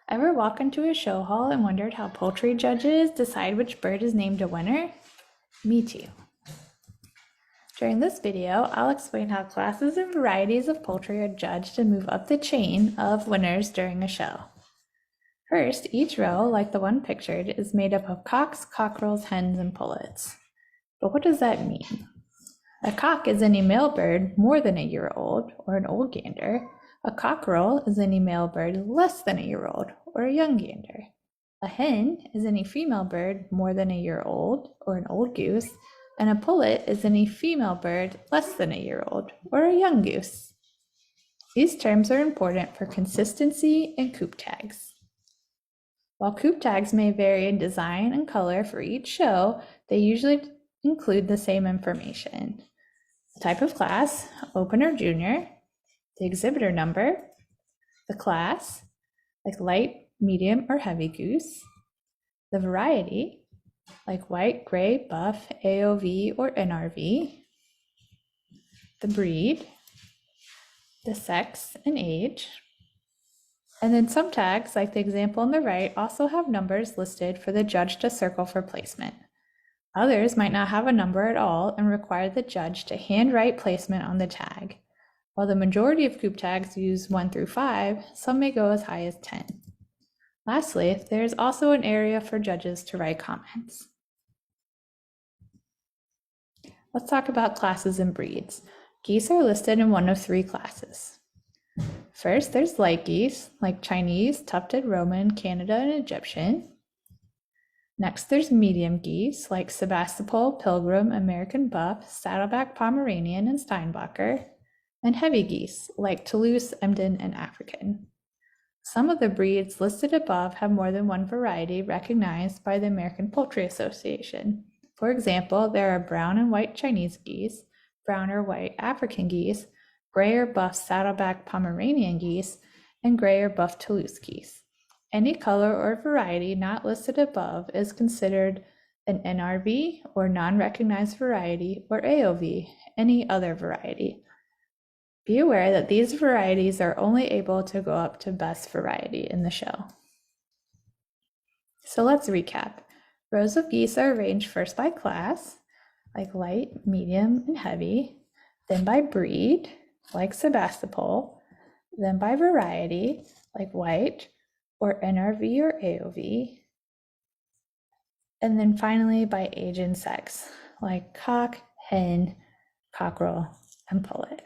Ever walk into a show hall and wondered how poultry judges decide which bird is named a winner? Me too. During this video, I'll explain how classes and varieties of poultry are judged and move up the chain of winners during a show. First, each row, like the one pictured, is made up of cocks, cockerels, hens, and pullets. But what does that mean? A cock is any male bird more than a year old, or an old gander. A cockerel is any male bird less than a year old, or a young gander. A hen is any female bird more than a year old, or an old goose, and a pullet is any female bird less than a year old, or a young goose. These terms are important for consistency and coop tags. While coop tags may vary in design and color for each show, they usually include the same information. The type of class, open or junior, the exhibitor number, the class, like light, medium, or heavy goose, the variety, like white, gray, buff, AOV, or NRV, the breed, the sex and age, and then some tags, like the example on the right, also have numbers listed for the judge to circle for placement. Others might not have a number at all and require the judge to handwrite placement on the tag. While the majority of coop tags use 1 through 5, some may go as high as 10. Lastly, there is also an area for judges to write comments. Let's talk about classes and breeds. Geese are listed in one of 3 classes. First, there's light geese, like Chinese, tufted Roman, Canada, and Egyptian. Next, there's medium geese, like Sebastopol, Pilgrim, American Buff, Saddleback Pomeranian, and Steinbacher. And heavy geese, like Toulouse, Emden, and African. Some of the breeds listed above have more than one variety recognized by the American Poultry Association. For example, there are brown and white Chinese geese, brown or white African geese, gray or buff Saddleback Pomeranian geese, and gray or buff Toulouse geese. Any color or variety not listed above is considered an NRV, or non-recognized variety, or AOV, any other variety. Be aware that these varieties are only able to go up to best variety in the show. So let's recap. Rows of geese are arranged first by class, like light, medium, and heavy, then by breed, like Sebastopol, then by variety, like white, or NRV or AOV, and then finally by age and sex, like cock, hen, cockerel, and pullet.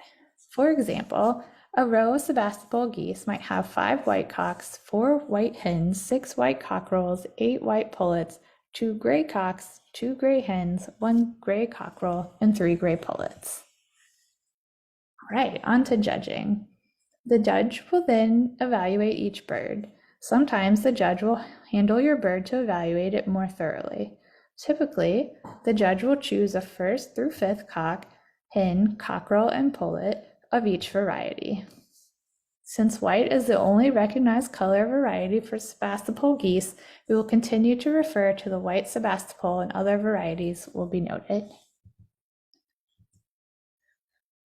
For example, a row of Sebastopol geese might have 5 white cocks, 4 white hens, 6 white cockerels, 8 white pullets, 2 gray cocks, 2 gray hens, 1 gray cockerel, and 3 gray pullets. All right, on to judging. The judge will then evaluate each bird. Sometimes the judge will handle your bird to evaluate it more thoroughly. Typically, the judge will choose a 1st through 5th cock, hen, cockerel, and pullet of each variety. Since white is the only recognized color variety for Sebastopol geese, we will continue to refer to the white Sebastopol, and other varieties will be noted.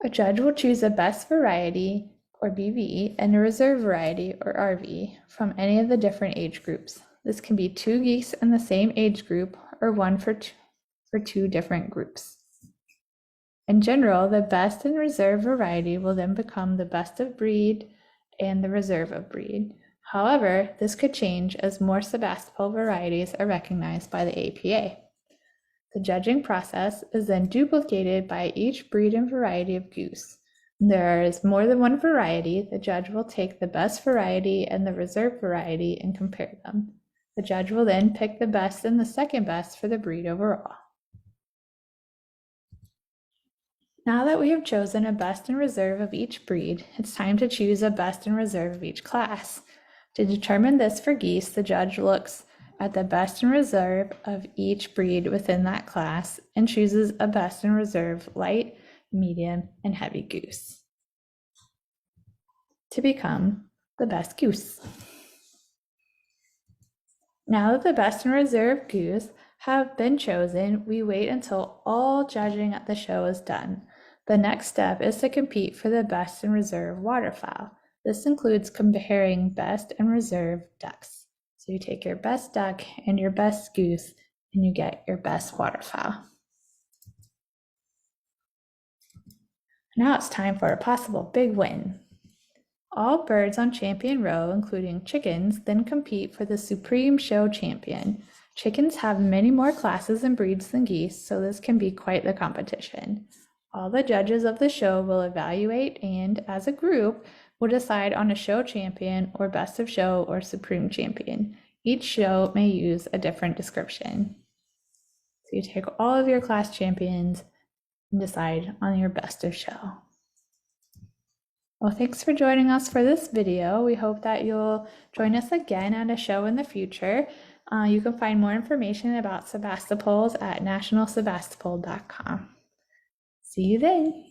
A judge will choose a best variety, or BV, and a reserve variety, or RV, from any of the different age groups. This can be 2 geese in the same age group, or 1 for 2 different groups. In general, the best and reserve variety will then become the best of breed and the reserve of breed. However, this could change as more Sebastopol varieties are recognized by the APA. The judging process is then duplicated by each breed and variety of goose. When there is more than one variety, the judge will take the best variety and the reserve variety and compare them. The judge will then pick the best and the second best for the breed overall. Now that we have chosen a best and reserve of each breed, it's time to choose a best and reserve of each class. To determine this for geese, the judge looks at the best and reserve of each breed within that class and chooses a best and reserve light, medium, and heavy goose to become the best goose. Now that the best and reserve goose have been chosen, we wait until all judging at the show is done. The next step is to compete for the best and reserve waterfowl. This includes comparing best and reserve ducks. So you take your best duck and your best goose, and you get your best waterfowl. Now it's time for a possible big win. All birds on Champion Row, including chickens, then compete for the Supreme Show Champion. Chickens have many more classes and breeds than geese, so this can be quite the competition. All the judges of the show will evaluate and, as a group, will decide on a show champion or best of show or supreme champion. Each show may use a different description. So you take all of your class champions and decide on your best of show. Well, thanks for joining us for this video. We hope that you'll join us again at a show in the future. You can find more information about Sebastopols at nationalsebastopol.com. See you then.